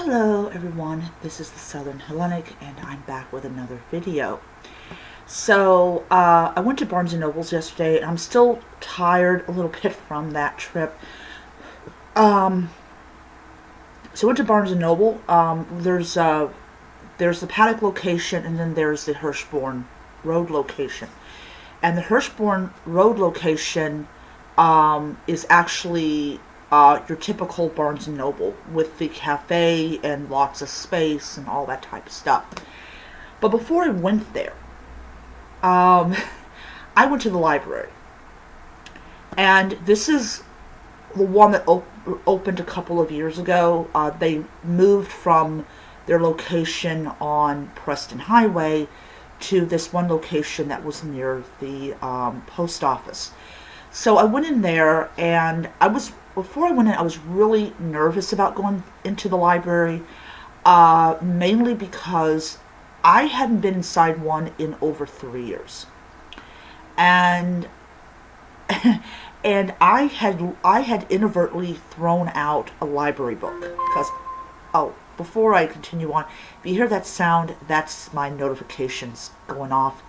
Hello everyone, this is the Southern Hellenic and I'm back with another video. So I went to Barnes & Noble's yesterday and I'm still tired a little bit from that trip. So I went to Barnes & Noble. There's the Paddock location and then there's the Hirschborn Road location. And the Hirschborn Road location is actually your typical Barnes & Noble with the cafe and lots of space and all that type of stuff. But before I went there, I went to the library. And this is the one that opened a couple of years ago. They moved from their location on Preston Highway to this one location that was near the post office. So I went in there, and before I went in, I was really nervous about going into the library, mainly because I hadn't been inside one in over 3 years. And and I had inadvertently thrown out a library book because, before I continue on, if you hear that sound, that's my notifications going off.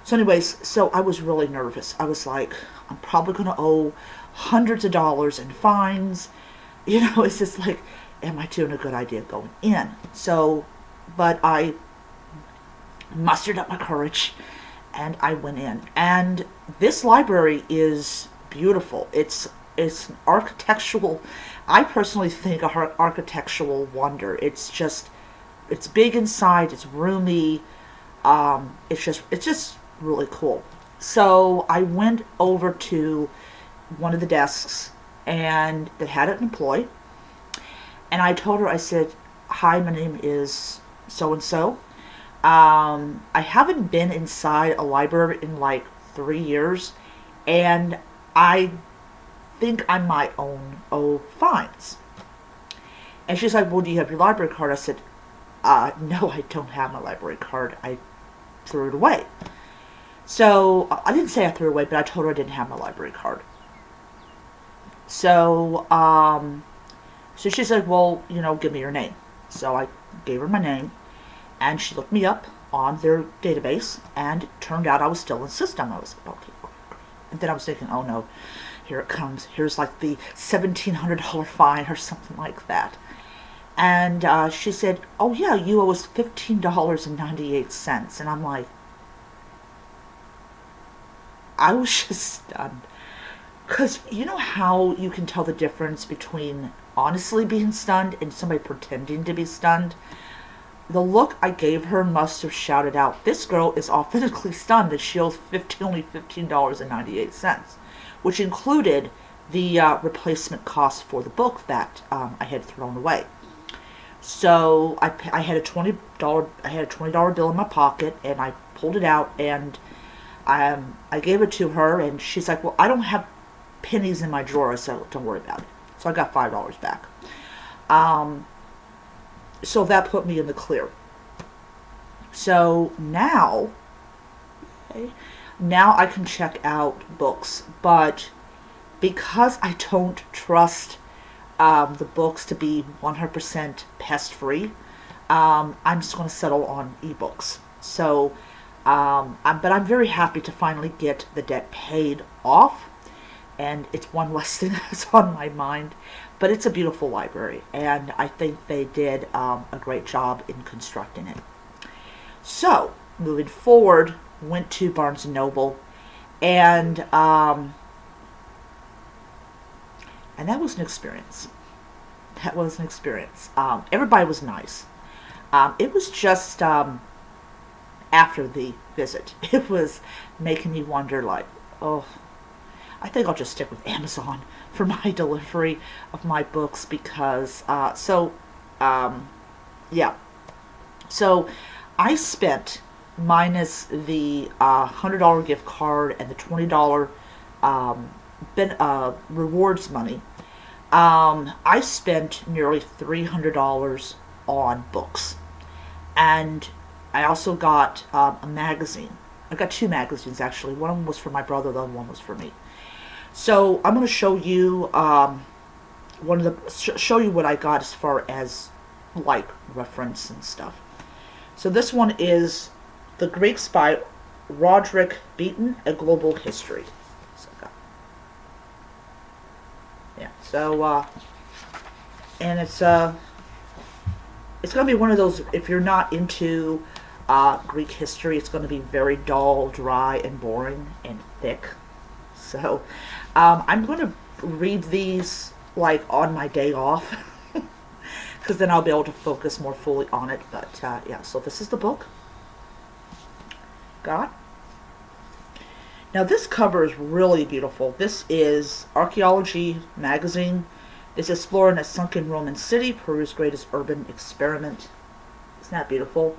So anyways, so I was really nervous. I was like, I'm probably going to owe hundreds of dollars in fines. It's just like, am I doing a good idea going in? So, but I mustered up my courage and I went in. And this library is beautiful. It's an architectural, I personally think, a architectural wonder. It's big inside, it's roomy, it's just really cool. So I went over to one of the desks and that had an employee, and I told her, I said, hi, my name is so-and-so. I haven't been inside a library in like 3 years, and I think I might owe fines. And she's like, well, do you have your library card? I said, no, I don't have my library card. I threw it away. So I didn't say I threw it away, but I told her I didn't have my library card. So so she's like, well, give me your name. So I gave her my name, and she looked me up on their database, and it turned out I was still in system. I was like, okay. And then I was thinking, oh no, here it comes. Here's like the $1,700 fine or something like that. And she said, oh yeah, you owe us $15.98. And I'm like, I was just stunned. Because you know how you can tell the difference between honestly being stunned and somebody pretending to be stunned? The look I gave her must have shouted out, this girl is authentically stunned that she owes only $15.98, which included the replacement cost for the book that I had thrown away. So I had a $20 bill in my pocket, and I pulled it out, and I gave it to her, and she's like, well, I don't have pennies in my drawer. I said, don't worry about it. So I got $5 back. So that put me in the clear. So now I can check out books, but because I don't trust the books to be 100% pest-free, I'm just going to settle on ebooks. So, but I'm very happy to finally get the debt paid off, and it's one less thing that's on my mind. But it's a beautiful library, and I think they did a great job in constructing it. So, moving forward, went to Barnes & Noble, and that was an experience. That was an experience. Everybody was nice. It was just after the visit, it was making me wonder, like, oh, I think I'll just stick with Amazon for my delivery of my books because, yeah. So I spent, minus the $100 gift card and the $20 rewards money, I spent nearly $300 on books. And I also got a magazine. I got 2 magazines, actually. One of them was for my brother, the other one was for me. So I'm going to show you show you what I got as far as like reference and stuff. So this one is The Greeks by Roderick Beaton, A Global History. So, yeah. So and it's going to be one of those, if you're not into Greek history, it's going to be very dull, dry, and boring, and thick. So I'm going to read these like on my day off, because then I'll be able to focus more fully on it. But yeah, so this is the book. Got. Now this cover is really beautiful. This is Archaeology Magazine. This is exploring a sunken Roman city, Peru's greatest urban experiment. Isn't that beautiful?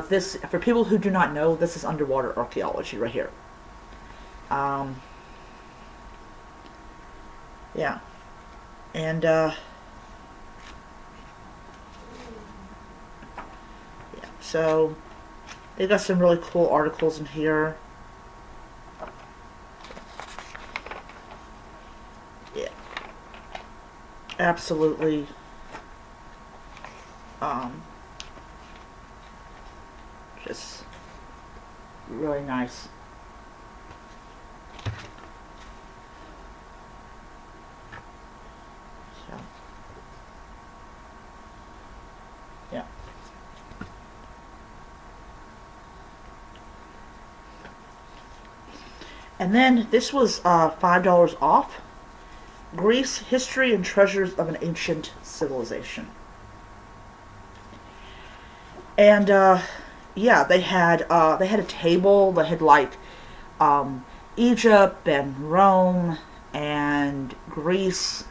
This, for people who do not know, this is underwater archaeology right here. Yeah. And, yeah, so they got some really cool articles in here. Yeah. Absolutely. Just really nice. So, yeah. And then this was $5 off. Greece: History and Treasures of an Ancient Civilization. And yeah, they had a table that had like Egypt and Rome and Greece.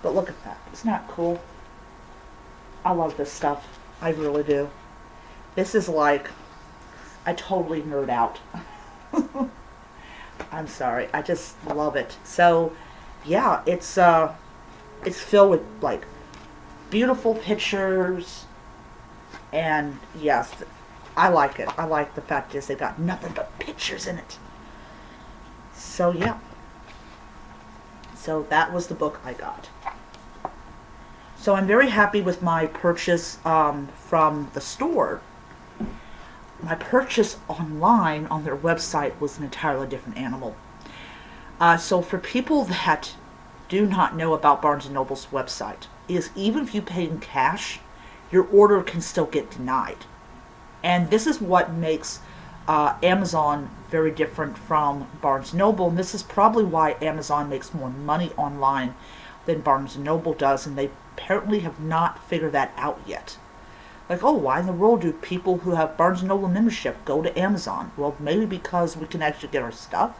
But look at that. Isn't that cool? I love this stuff. I really do. This is like, I totally nerd out. I'm sorry. I just love it. So, yeah, it's filled with like beautiful pictures, and yes, I like it. I like the fact is they got nothing but pictures in it. So yeah. So that was the book I got. So I'm very happy with my purchase from the store. My purchase online on their website was an entirely different animal. So for people that do not know about Barnes & Noble's website, is even if you pay in cash, your order can still get denied. And this is what makes Amazon very different from Barnes & Noble, and this is probably why Amazon makes more money online than Barnes & Noble does, and they apparently have not figured that out yet. Like, oh, why in the world do people who have Barnes & Noble membership go to Amazon? Well, maybe because we can actually get our stuff.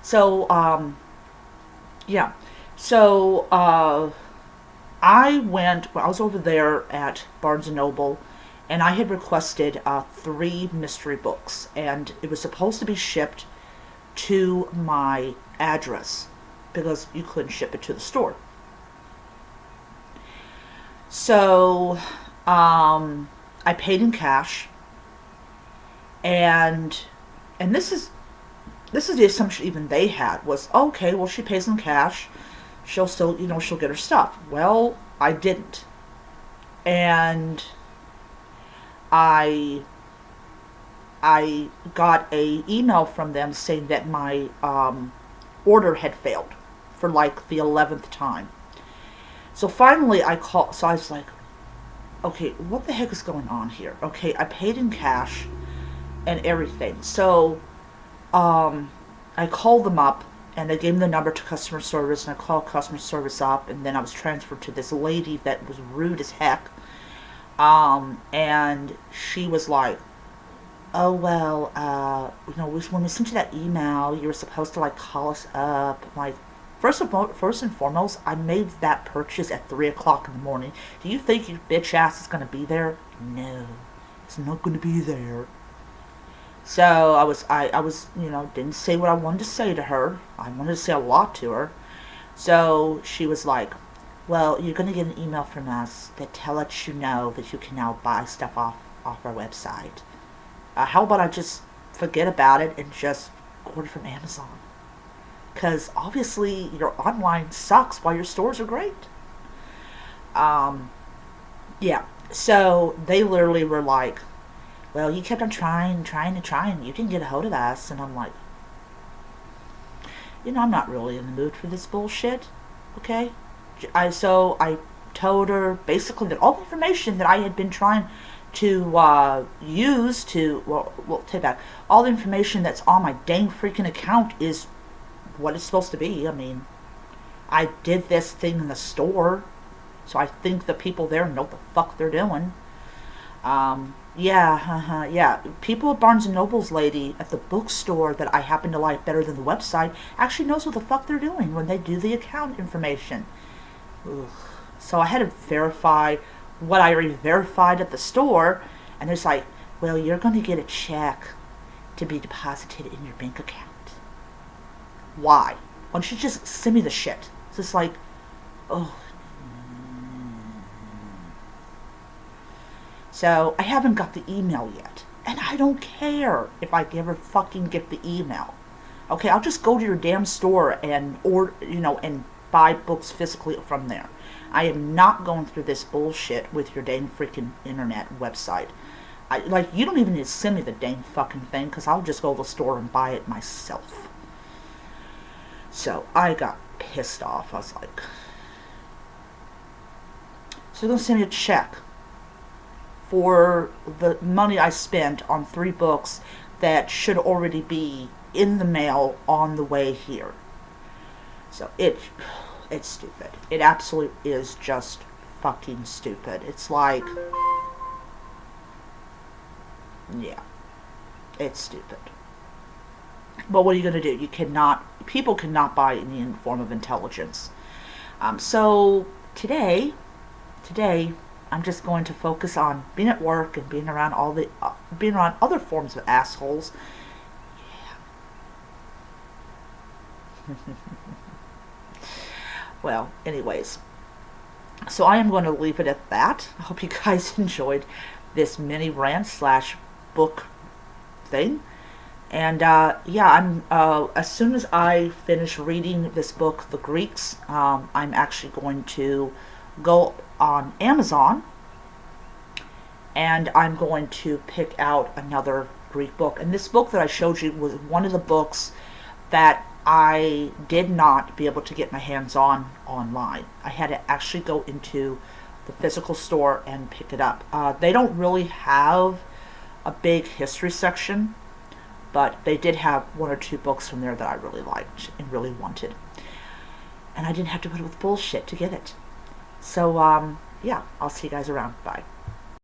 So, yeah. So, I was over there at Barnes & Noble, and I had requested 3 mystery books, and it was supposed to be shipped to my address, because you couldn't ship it to the store. So, I paid in cash, and this is the assumption even they had was, okay, well, she pays in cash, she'll still, she'll get her stuff. Well, I didn't, and I got a email from them saying that my order had failed for like the 11th time. So finally I called, so I was like, okay, what the heck is going on here? Okay, I paid in cash and everything. So I called them up, and they gave me the number to customer service, and I called customer service up, and then I was transferred to this lady that was rude as heck. And she was like, oh, well, when we sent you that email, you were supposed to like call us up. I'm like, first and foremost, I made that purchase at 3 o'clock in the morning. Do you think your bitch ass is going to be there? No, it's not going to be there. So I was, didn't say what I wanted to say to her. I wanted to say a lot to her. So she was like, well, you're going to get an email from us that lets you know that you can now buy stuff off our website. How about I just forget about it and just order from Amazon? Because obviously your online sucks while your stores are great. Yeah. So they literally were like, well, you kept on trying. You didn't get a hold of us. And I'm like, I'm not really in the mood for this bullshit. Okay? So I told her basically that all the information that I had been trying to use to, well, take back, all the information that's on my dang freaking account is what it's supposed to be. I mean, I did this thing in the store, so I think the people there know what the fuck they're doing. Yeah. People at Barnes and Noble's lady at the bookstore that I happen to like better than the website actually knows what the fuck they're doing when they do the account information. Ugh. So I had to verify what I already verified at the store, and it's like, well, you're going to get a check to be deposited in your bank account. Why? Why don't you just send me the shit? It's just like, oh. So I haven't got the email yet. And I don't care if I ever fucking get the email. Okay, I'll just go to your damn store and and buy books physically from there. I am not going through this bullshit with your dang freaking internet website. You don't even need to send me the dang fucking thing, because I'll just go to the store and buy it myself. So I got pissed off. I was like, so they're going to send me a check for the money I spent on 3 books that should already be in the mail on the way here. So it's stupid. It absolutely is just fucking stupid. It's like, yeah, it's stupid. But what are you going to do? People cannot buy any form of intelligence. So today, I'm just going to focus on being at work and being around being around other forms of assholes. Yeah. Well, anyways, so I am going to leave it at that. I hope you guys enjoyed this mini rant / book thing. And yeah, I'm as soon as I finish reading this book, The Greeks, I'm actually going to go on Amazon, and I'm going to pick out another Greek book. And this book that I showed you was one of the books that I did not be able to get my hands on online. I had to actually go into the physical store and pick it up. They don't really have a big history section, but they did have 1 or 2 books from there that I really liked and really wanted. And I didn't have to put up with bullshit to get it. So, yeah, I'll see you guys around. Bye.